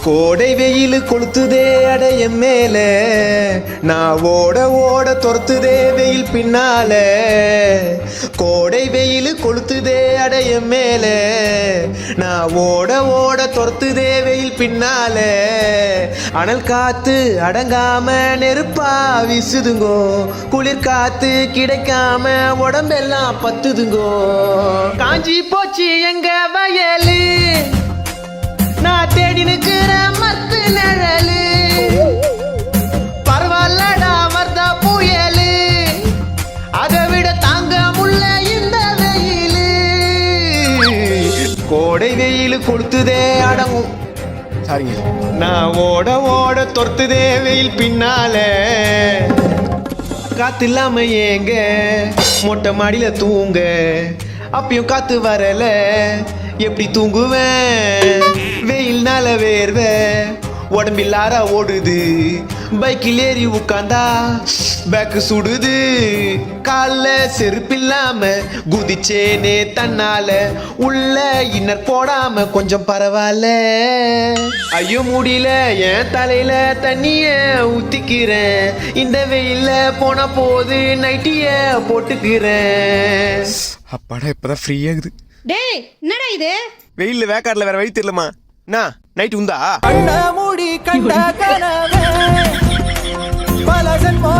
கோடை வெயில் கொளுத்துதே அடைய மேல நான் ஓட ஓட துரத்துதே வெயில் பின்னால கோடை வெயில் கொளுத்துதே அடைய மேல நான் ஓட ஓட துரத்துதே வெயில் பின்னால அனல் காத்து அடங்காம நெருப்பா வீசுதுங்கோ குளிர் காத்து கிடைக்காம உடம்பெல்லாம் பத்துதுங்கோ காஞ்சி போச்சு எங்க வயலு நான் தேடி நிக்கிற மத்து நிழலு பரவாயில்லடா மர்தா புயலு அதை விட தாங்க முள்ள இந்த வெயிலு கோடை வெயில் கொளுத்துதே அடங்கும் சாரிங்க நான் ஓட ஓட தொர்த்துதே வெயில் பின்னால காத்து இல்லாம ஏங்க மொட்டை மாடியில தூங்க அப்பயும் காத்து வரல எப்படி தூங்குவேன் வெயில்னால வேர்வ உடம்பில்லார ஓடுது பைக்கில் ஏறி உட்காந்தா பேக்கு சுடுது கால்ல செருப்பில்லாம குதிச்சேனே தன்னால உள்ள இன்னர் போடாம கொஞ்சம் பரவாயில்ல ஐயோ முடியல என் தலையில தண்ணிய ஊத்திக்கிறேன் இந்த வெயில்ல போன போது நைட்டிய போட்டுக்கிறேன் அப்பாடா இப்பதான் ஃப்ரீ ஆகுது டேய் என்னடா இது வெயில்ல வேக்காடுல வேற வழி தெரியலமா நைட் உண்டா கண்ண மூடி கண்ட கனவே பல ஜென்மோ